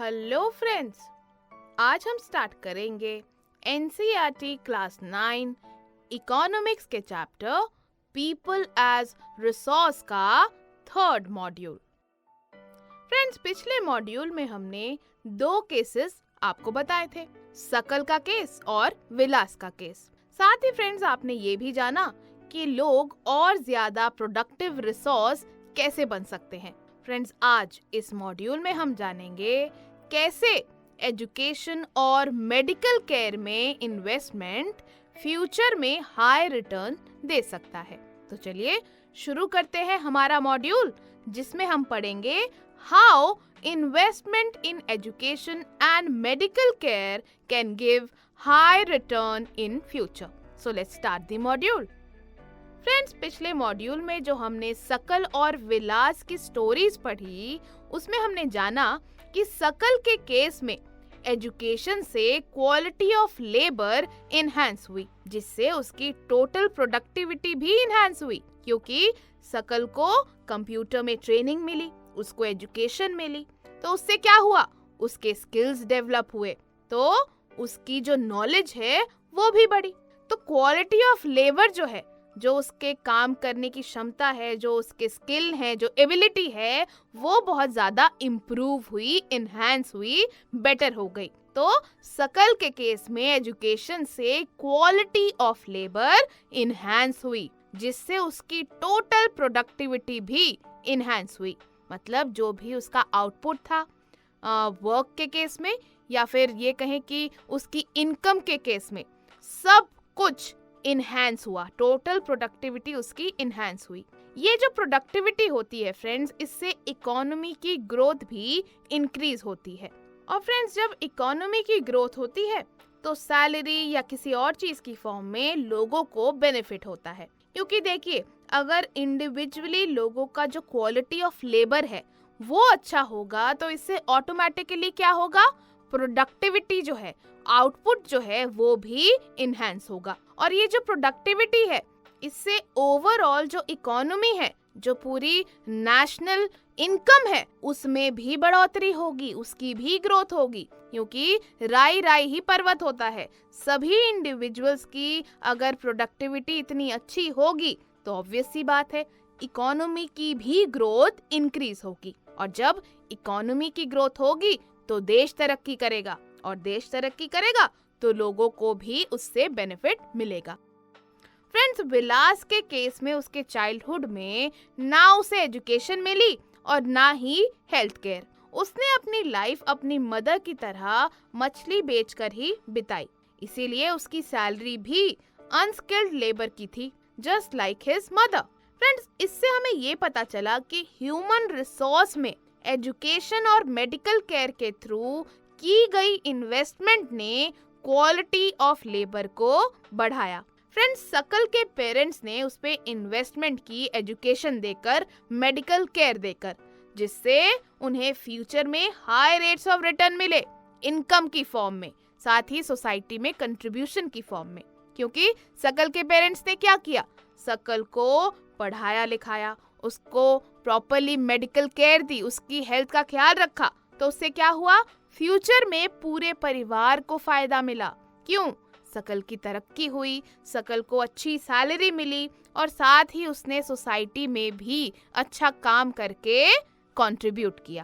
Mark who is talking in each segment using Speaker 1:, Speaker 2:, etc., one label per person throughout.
Speaker 1: Hello friends, आज हम start करेंगे एनसीईआरटी क्लास 9 इकोनॉमिक्स के चैप्टर पीपल एज रिसोर्स का थर्ड मॉड्यूल। फ्रेंड्स, पिछले मॉड्यूल में हमने दो केसेस आपको बताए थे, शकल का केस और विलास का केस। साथ ही फ्रेंड्स, आपने ये भी जाना कि लोग और ज्यादा प्रोडक्टिव रिसोर्स कैसे बन सकते हैं। फ्रेंड्स, आज इस मॉड्यूल में हम जानेंगे कैसे एजुकेशन और मेडिकल केयर में इन्वेस्टमेंट फ्यूचर में हाई रिटर्न दे सकता है। तो चलिए शुरू करते हैं हमारा मॉड्यूल, जिसमें हम पढ़ेंगे how investment in education and medical care can give high return in future. So let's start the module. Friends, पिछले मॉड्यूल में जो हमने शकल और विलास की स्टोरीज पढ़ी, उसमें हमने जाना कि शकल के केस में एजुकेशन से क्वालिटी ऑफ लेबर इनहैंस हुई, जिससे उसकी टोटल प्रोडक्टिविटी भी इनहैंस हुई, क्योंकि शकल को कंप्यूटर में ट्रेनिंग मिली, उसको एजुकेशन मिली, तो उससे क्या हुआ, उसके स्किल्स डेवलप हुए, तो उसकी जो नॉलेज है वो भी बढ़ी। तो क्वालिटी ऑफ लेबर जो है, जो उसके काम करने की क्षमता है, जो उसके स्किल है, जो एबिलिटी है, वो बहुत ज्यादा इम्प्रूव हुई, इनहैंस हुई, बेटर हो गई। तो शकल के केस में एजुकेशन से क्वालिटी ऑफ लेबर इनहैंस हुई, जिससे उसकी टोटल प्रोडक्टिविटी भी इनहैंस हुई। मतलब जो भी उसका आउटपुट था वर्क के केस में, या फिर ये कहें कि उसकी इनकम के केस में, सब कुछ इनहैंस हुआ, टोटल प्रोडक्टिविटी उसकी इनहैंस हुई। ये जो प्रोडक्टिविटी होती है फ्रेंड्स, इससे इकोनॉमी की ग्रोथ भी इंक्रीज होती है। और फ्रेंड्स, जब इकोनॉमी की ग्रोथ होती है तो सैलरी या किसी और चीज की फॉर्म में लोगों को बेनिफिट होता है, क्योंकि देखिए, अगर इंडिविजुअली लोगों का जो क्वालिटी ऑफ लेबर है वो अच्छा होगा, तो इससे ऑटोमेटिकली क्या होगा, प्रोडक्टिविटी जो है, आउटपुट जो है, वो भी इनहैंस होगा। और ये जो प्रोडक्टिविटी है, इससे ओवरऑल जो इकोनॉमी है, जो पूरी नेशनल इनकम है, उसमें भी बढ़ोतरी होगी, उसकी भी ग्रोथ होगी, क्योंकि राई राई ही पर्वत होता है। सभी इंडिविजुअल्स की अगर प्रोडक्टिविटी इतनी अच्छी होगी तो ऑब्वियस सी बात है, इकोनॉमी की भी ग्रोथ इंक्रीज होगी। और जब इकोनॉमी की ग्रोथ होगी तो देश तरक्की करेगा, और देश तरक्की करेगा तो लोगों को भी उससे बेनिफिट मिलेगा। फ्रेंड्स, विलास के केस में उसके चाइल्डहुड में ना उसे एजुकेशन मिली और ना ही हेल्थ केयर। उसने अपनी लाइफ अपनी मदर की तरह मछली बेचकर ही बिताई, इसीलिए उसकी सैलरी भी अनस्किल्ड लेबर की थी, just like his mother. Friends, इससे हमें ये पता चला कि ह्यूमन रिसोर्स में एजुकेशन और मेडिकल केयर के थ्रू की गई इन्वेस्टमेंट ने क्वालिटी ऑफ लेबर को बढ़ाया। फ्रेंड्स, शकल के पेरेंट्स ने उस पे इन्वेस्टमेंट की, एजुकेशन देकर, मेडिकल केयर देकर, जिससे उन्हें फ्यूचर में हाई रेट्स ऑफ रिटर्न मिले, इनकम की फॉर्म में, साथ ही सोसाइटी में कंट्रीब्यूशन की फॉर्म में। क्योंकि शकल के पेरेंट्स ने क्या किया, शकल को पढ़ाया लिखाया, उसको प्रॉपर्ली मेडिकल केयर दी, उसकी हेल्थ का ख्याल रखा, तो उससे क्या हुआ, फ्यूचर में पूरे परिवार को फायदा मिला। क्यों? शकल की तरक्की हुई, शकल को अच्छी सैलरी मिली, और साथ ही उसने सोसाइटी में भी अच्छा काम करके कंट्रीब्यूट किया।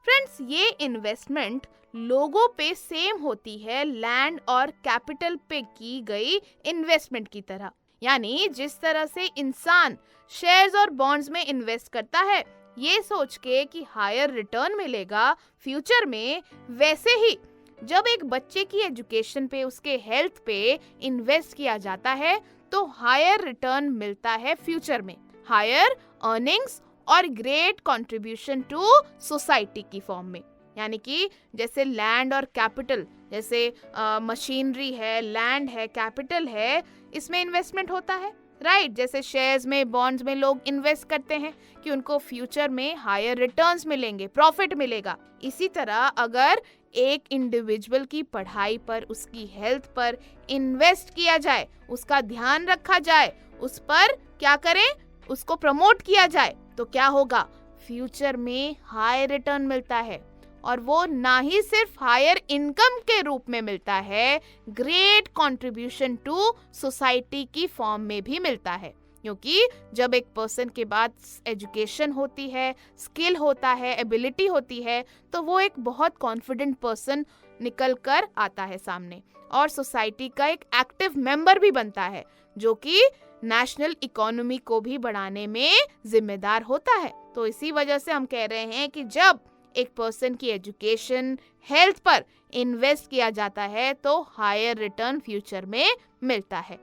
Speaker 1: फ्रेंड्स, ये इन्वेस्टमेंट लोगों पे सेम होती है लैंड और कैपिटल पे की गई इन्वेस्टमेंट की तरह। यानी जिस तरह से इंसान शेयर्स और बॉन्ड्स में इन्वेस्ट करता है, ये सोच के कि हायर रिटर्न मिलेगा फ्यूचर में, वैसे ही जब एक बच्चे की एजुकेशन पे, उसके हेल्थ पे इन्वेस्ट किया जाता है, तो हायर रिटर्न मिलता है फ्यूचर में, हायर अर्निंग्स और ग्रेट कंट्रीब्यूशन टू सोसाइटी की फॉर्म में। यानी कि जैसे लैंड और कैपिटल, जैसे मशीनरी है, लैंड है, कैपिटल है, इसमें इन्वेस्टमेंट होता है, राइट। जैसे शेयर्स में, बॉन्ड्स में लोग इन्वेस्ट करते हैं कि उनको फ्यूचर में हायर रिटर्न्स मिलेंगे, प्रॉफिट मिलेगा। इसी तरह अगर एक इंडिविजुअल की पढ़ाई पर, उसकी हेल्थ पर इन्वेस्ट किया जाए, उसका ध्यान रखा जाए, उस पर क्या करें, उसको प्रमोट किया जाए, तो क्या होगा, फ्यूचर में हाई रिटर्न मिलता है। और वो ना ही सिर्फ हायर इनकम के रूप में मिलता है, ग्रेट कंट्रीब्यूशन टू सोसाइटी की फॉर्म में भी मिलता है। क्योंकि जब एक पर्सन के पास एजुकेशन होती है, स्किल होता है, एबिलिटी होती है, तो वो एक बहुत कॉन्फिडेंट पर्सन निकल कर आता है सामने और सोसाइटी का एक एक्टिव मेंबर भी बनता है, जो कि नेशनल इकोनॉमी को भी बढ़ाने में जिम्मेदार होता है। तो इसी वजह से हम कह रहे हैं कि जब एक पर्सन की एजुकेशन, हेल्थ पर इन्वेस्ट किया जाता है तो हायर रिटर्न फ्यूचर में मिलता है।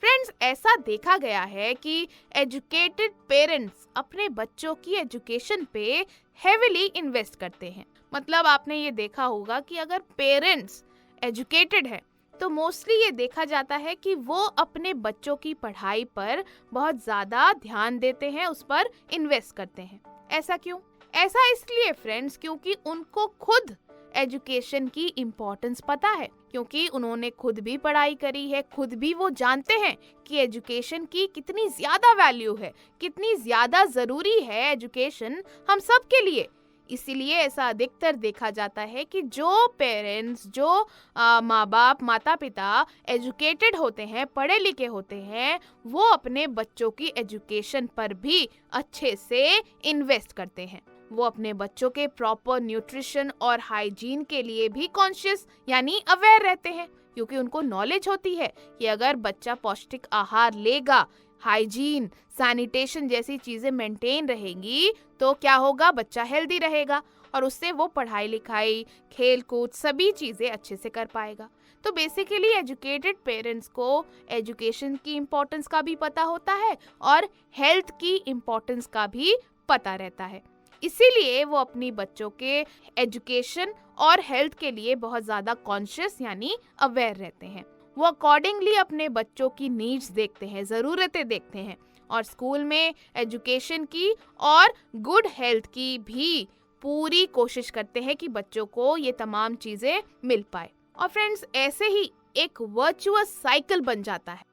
Speaker 1: फ्रेंड्स, ऐसा देखा गया है कि एजुकेटेड पेरेंट्स अपने बच्चों की एजुकेशन पे हेविली इन्वेस्ट करते हैं। मतलब आपने ये देखा होगा कि अगर पेरेंट्स एजुकेटेड है तो मोस्टली ये देखा जाता है कि वो अपने बच्चों की पढ़ाई पर बहुत ज़्यादा ध्यान देते हैं, उस पर इन्वेस्ट करते हैं। ऐसा क्यों? ऐसा इसलिए फ्रेंड्स क्योंकि उनको खुद एजुकेशन की इम्पोर्टेंस पता है, क्योंकि उन्होंने खुद भी पढ़ाई करी है, खुद भी वो जानते हैं कि एजुकेशन की कितनी ज़्यादा वैल्यू है, कितनी ज़्यादा ज़रूरी है एजुकेशन हम सब के लिए। इसीलिए ऐसा अधिकतर देखा जाता है कि जो पेरेंट्स, जो माँ बाप, माता पिता एजुकेटेड होते हैं, पढ़े लिखे होते हैं, वो अपने बच्चों की एजुकेशन पर भी अच्छे से इन्वेस्ट करते हैं। वो अपने बच्चों के प्रॉपर न्यूट्रिशन और हाइजीन के लिए भी कॉन्शियस यानी अवेयर रहते हैं, क्योंकि उनको नॉलेज होती है कि अगर बच्चा पौष्टिक आहार लेगा, हाइजीन, सैनिटेशन जैसी चीज़ें मेंटेन रहेंगी तो क्या होगा, बच्चा हेल्दी रहेगा और उससे वो पढ़ाई लिखाई, खेल कूद सभी चीज़ें अच्छे से कर पाएगा। तो बेसिकली एजुकेटेड पेरेंट्स को एजुकेशन की इम्पोर्टेंस का भी पता होता है और हेल्थ की इम्पोर्टेंस का भी पता रहता है। इसीलिए वो अपनी बच्चों के एजुकेशन और हेल्थ के लिए बहुत ज़्यादा कॉन्शियस यानी अवेयर रहते हैं। वो अकॉर्डिंगली अपने बच्चों की नीड्स देखते हैं, ज़रूरतें देखते हैं और स्कूल में एजुकेशन की और गुड हेल्थ की भी पूरी कोशिश करते हैं कि बच्चों को ये तमाम चीज़ें मिल पाए। और फ्रेंड्स, ऐसे ही एक वर्चुअस साइकिल बन जाता है।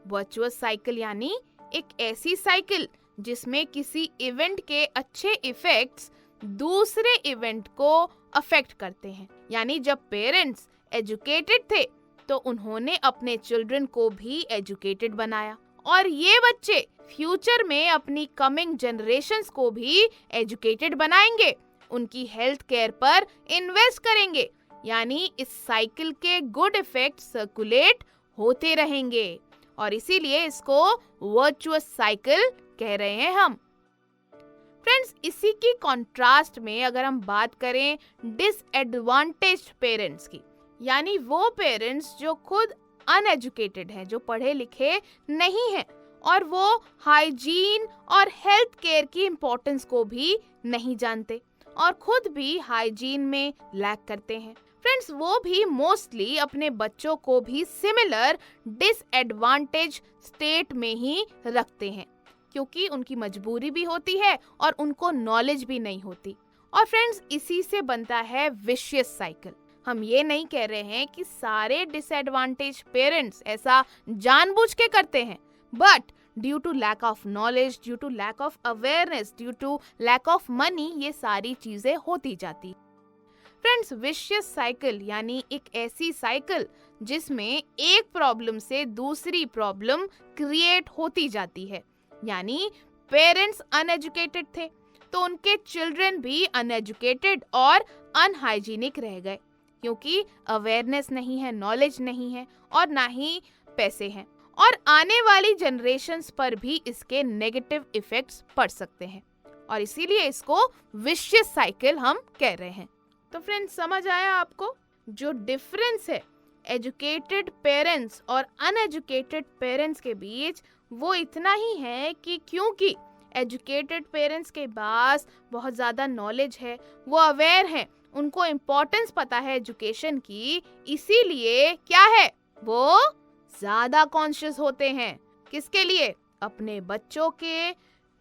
Speaker 1: वर्चुअस साइकिल यानी एक ऐसी साइकिल जिसमें किसी इवेंट के अच्छे इफेक्ट्स दूसरे इवेंट को अफेक्ट करते हैं। यानी जब पेरेंट्स एजुकेटेड थे तो उन्होंने अपने चिल्ड्रन को भी एजुकेटेड बनाया और ये बच्चे फ्यूचर में अपनी कमिंग जनरेशंस को भी एजुकेटेड बनाएंगे, उनकी हेल्थ केयर पर इन्वेस्ट करेंगे। यानी इस साइकिल के गुड इफेक्ट सर्कुलेट होते रहेंगे और इसीलिए इसको वर्चुअस साइकिल कह रहे हैं हम। फ्रेंड्स, इसी की कॉन्ट्रास्ट में अगर हम बात करें डिसएडवांटेज्ड पेरेंट्स की, यानी वो पेरेंट्स जो खुद अनएजुकेटेड हैं, जो पढ़े लिखे नहीं हैं और वो हाइजीन और हेल्थ केयर की इम्पोर्टेंस को भी नहीं जानते और खुद भी हाइजीन में लैक करते हैं। फ्रेंड्स, वो भी मोस्टली अपने बच्चों को भी सिमिलर डिसएडवांटेज स्टेट में ही रखते हैं, क्योंकि उनकी मजबूरी भी होती है और उनको नॉलेज भी नहीं होती। और फ्रेंड्स, इसी से बनता है विशियस साइकिल। हम ये नहीं कह रहे हैं कि सारे डिसएडवांटेज पेरेंट्स ऐसा जानबूझ के करते हैं, but due to lack of knowledge, due to lack of awareness, due to lack of money, ये सारी चीजें होती जाती। फ्रेंड्स, विशियस साइकिल यानी एक ऐसी साइकिल जिसमें एक प्रॉब्लम से दूसरी प्रॉब्लम क्रिएट होती जाती है। यानी पेरेंट्स अनएजुकेटेड थे तो उनके चिल्ड्रन भी अनएजुकेटेड और अनहाइजीनिक रह गए, क्योंकि अवेयरनेस नहीं है, नॉलेज नहीं है और ना ही पैसे हैं। और आने वाली जनरेशन्स पर भी इसके नेगेटिव इफेक्ट्स पड़ सकते हैं और इसीलिए इसको विशियस साइकिल हम कह रहे हैं। तो फ्रेंड्स, समझ आया आपको जो डिफरेंस है एजुकेटेड पेरेंट्स और अनएजुकेटेड पेरेंट्स के बीच? वो इतना ही है कि क्योंकि एजुकेटेड पेरेंट्स के पास बहुत ज़्यादा नॉलेज है, वो अवेयर हैं, उनको इम्पोर्टेंस पता है एजुकेशन की, इसीलिए क्या है, वो ज़्यादा कॉन्शियस होते हैं। किसके लिए? अपने बच्चों के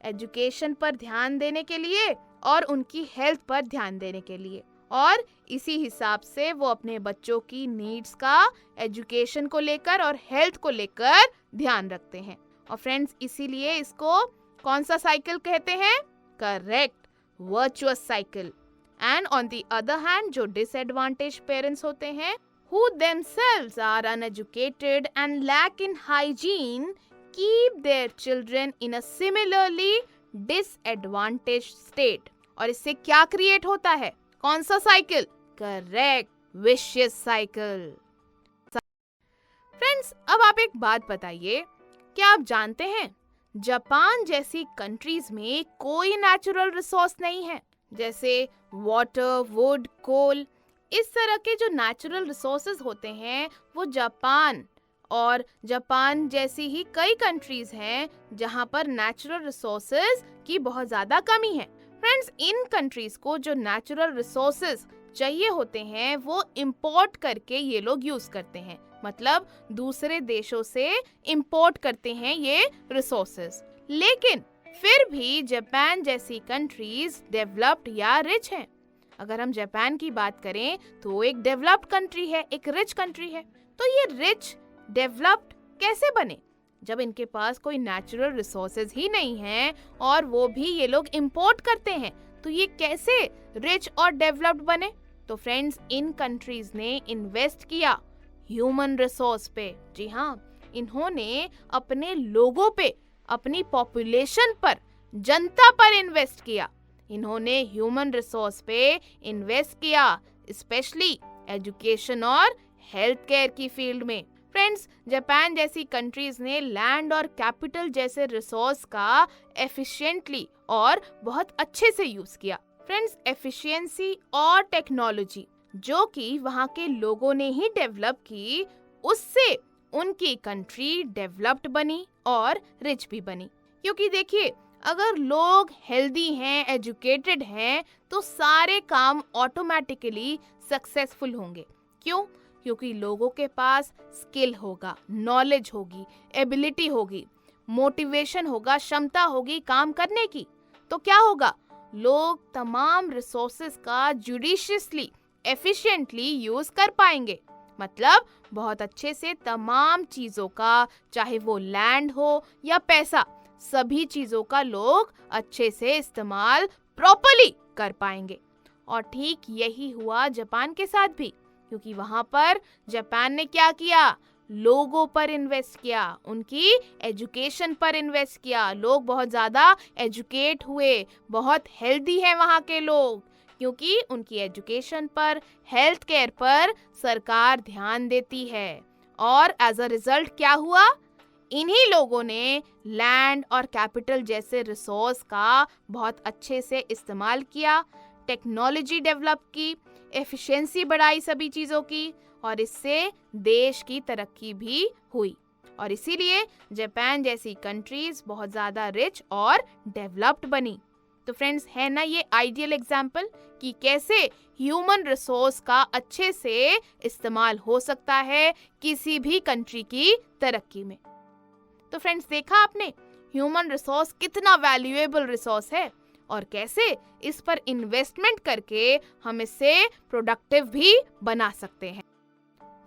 Speaker 1: एजुकेशन पर ध्यान देने के लिए और उनकी हेल्थ पर ध्यान देने के लिए, और इसी हिसाब से वो अपने बच्चों की नीड्स का एजुकेशन को लेकर और हेल्थ को लेकर ध्यान रखते हैं। और फ्रेंड्स, इसीलिए इसको कौन सा साइकिल कहते हैं? Correct, virtuous cycle. And on the other hand जो डिसएडवांटेज पेरेंट्स होते हैं, who themselves are uneducated and lack in hygiene, keep their children in a similarly disadvantaged state. और इससे क्या क्रिएट होता है? कौन सा cycle? Correct, vicious cycle. Friends, अब आप एक बात बताइए, क्या आप जानते हैं जापान जैसी कंट्रीज में कोई नेचुरल रिसोर्स नहीं है, जैसे वाटर, वुड, कोल। इस तरह के जो नेचुरल रिसोर्सेज होते हैं वो जापान जैसी ही कई कंट्रीज हैं जहां पर नेचुरल रिसोर्सेज की बहुत ज़्यादा कमी है। फ्रेंड्स, इन कंट्रीज को जो नेचुरल रिसोर्सेज चाहिए होते हैं वो इंपोर्ट करके ये लोग यूज करते हैं, मतलब दूसरे देशों से इंपोर्ट करते हैं ये रिसोर्सेज। लेकिन फिर भी जापान जैसी कंट्रीज डेवलप्ड या रिच हैं। अगर हम जापान की बात करें तो वो एक डेवलप्ड कंट्री है, एक रिच कंट्री है। तो ये रिच डेवलप्ड कैसे बने जब इनके पास कोई नेचुरल रिसोर्सेज ही नहीं है और वो भी ये लोग इंपोर्ट करते हैं? तो ये कैसे रिच और डेवलप्ड बने? तो फ्रेंड्स, इन कंट्रीज ने इन्वेस्ट किया ह्यूमन रिसोर्स पे। जी हाँ, इन्होंने अपने लोगों पे, अपनी पॉपुलेशन पर, जनता पर इन्वेस्ट किया। इन्होंने ह्यूमन रिसोर्स पे इन्वेस्ट किया, स्पेशली एजुकेशन और हेल्थ केयर की फील्ड में। फ्रेंड्स, जापान जैसी कंट्रीज ने लैंड और कैपिटल जैसे रिसोर्स का एफिशिएंटली और बहुत अच्छे से यूज किया। फ्रेंड्स, एफिशिएंसी और टेक्नोलॉजी जो कि वहाँ के लोगों ने ही डेवलप की, उससे उनकी कंट्री डेवलप्ड बनी और रिच भी बनी। क्योंकि देखिए, अगर लोग हेल्दी हैं, एजुकेटेड हैं, तो सारे काम ऑटोमेटिकली सक्सेसफुल होंगे। क्यों? क्योंकि लोगों के पास स्किल होगा, नॉलेज होगी, एबिलिटी होगी, मोटिवेशन होगा, क्षमता होगी काम करने की। तो क्या होगा? लोग तमाम रिसोर्सेज का जुडिशियसली, एफिशिएंटली यूज कर पाएंगे। मतलब बहुत अच्छे से तमाम चीजों का, चाहे वो लैंड हो या पैसा, सभी चीजों का लोग अच्छे से इस्तेमाल प्रॉपर्ली कर पाएंगे। और ठीक यही हुआ जापान के साथ भी, क्योंकि वहां पर जापान ने क्या किया? लोगों पर इन्वेस्ट किया, उनकी एजुकेशन पर इन्वेस्ट किया। लोग बहुत ज़्यादा एजुकेट हुए, बहुत हेल्दी हैं वहाँ के लोग, क्योंकि उनकी एजुकेशन पर, हेल्थ केयर पर सरकार ध्यान देती है। और एज अ रिजल्ट क्या हुआ? इन्हीं लोगों ने लैंड और कैपिटल जैसे रिसोर्स का बहुत अच्छे से इस्तेमाल किया, टेक्नोलॉजी डेवलप की, एफिशिएंसी बढ़ाई सभी चीज़ों की, और इससे देश की तरक्की भी हुई। और इसीलिए जापान जैसी कंट्रीज बहुत ज़्यादा रिच और डेवलप्ड बनी। तो फ्रेंड्स, है ना ये आइडियल एग्जाम्पल कि कैसे ह्यूमन रिसोर्स का अच्छे से इस्तेमाल हो सकता है किसी भी कंट्री की तरक्की में। तो फ्रेंड्स, देखा आपने ह्यूमन रिसोर्स कितना वैल्यूएबल रिसोर्स है और कैसे इस पर इन्वेस्टमेंट करके हम इससे प्रोडक्टिव भी बना सकते हैं।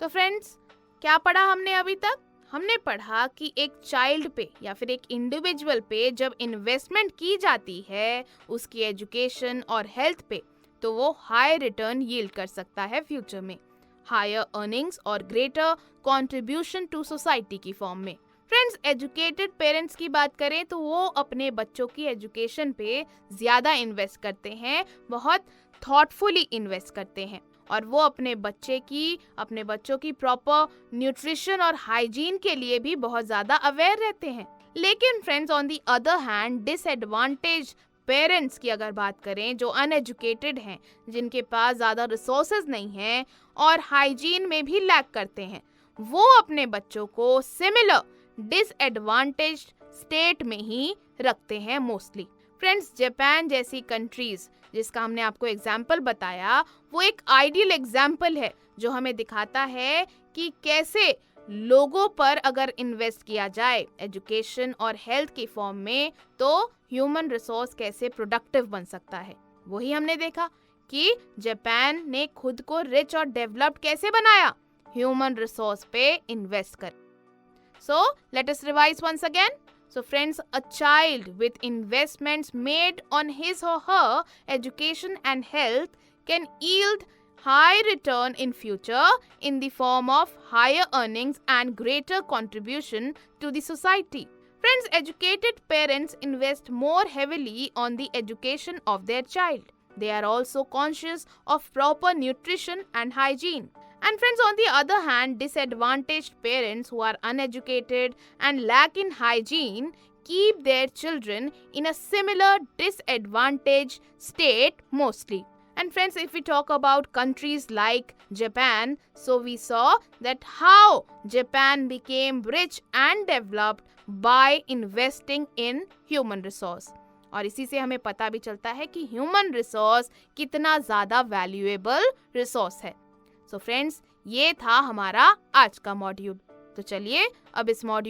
Speaker 1: तो फ्रेंड्स, क्या पढ़ा हमने अभी तक? हमने पढ़ा कि एक चाइल्ड पे या फिर एक इंडिविजुअल पे जब इन्वेस्टमेंट की जाती है उसकी एजुकेशन और हेल्थ पे, तो वो हाई रिटर्न यील्ड कर सकता है फ्यूचर में, हायर अर्निंग्स और ग्रेटर कंट्रीब्यूशन टू सोसाइटी की फॉर्म में। फ्रेंड्स, एजुकेटेड पेरेंट्स की बात करें तो वो अपने बच्चों की एजुकेशन पे ज़्यादा इन्वेस्ट करते हैं, बहुत थॉटफुली इन्वेस्ट करते हैं, और वो अपने बच्चों की प्रॉपर न्यूट्रिशन और हाइजीन के लिए भी बहुत ज़्यादा अवेयर रहते हैं। लेकिन friends, on the other hand disadvantage parents की अगर बात करें, जो अनएजुकेटेड हैं, जिनके पास ज़्यादा रिसोर्सेज नहीं हैं और हाइजीन में भी लैक करते हैं, वो अपने बच्चों को सिमिलर डिसएडवांटेज्ड स्टेट में ही रखते हैं मोस्टली। फ्रेंड्स, जापान जैसी कंट्रीज जिसका हमने आपको एग्जाम्पल बताया, वो एक आइडियल एग्जाम्पल है जो हमें दिखाता है कि कैसे लोगों पर अगर इन्वेस्ट किया जाए एजुकेशन और हेल्थ की फॉर्म में, तो ह्यूमन रिसोर्स कैसे प्रोडक्टिव बन सकता है। वही हमने देखा कि जापान ने खुद को रिच और डेवलप्ड कैसे बनाया, ह्यूमन रिसोर्स पे इन्वेस्ट कर। So, let us revise once again. So friends, a child with investments made on his or her education and health can yield high return in future in the form of higher earnings and greater contribution to the society. Friends, educated parents invest more heavily on the education of their child. They are also conscious of proper nutrition and hygiene. And friends, on the other hand, disadvantaged parents who are uneducated and lack in hygiene keep their children in a similar disadvantaged state mostly. And friends, if we talk about countries like Japan, so we saw that how Japan became rich and developed by investing in human resource. और इसी से हमें पता भी चलता है कि human resource कितना ज़्यादा वैल्यूएबल रिसोर्स है. सो फ्रेंड्स, ये था हमारा आज का मॉड्यूल. तो चलिए अब इस मॉड्यूल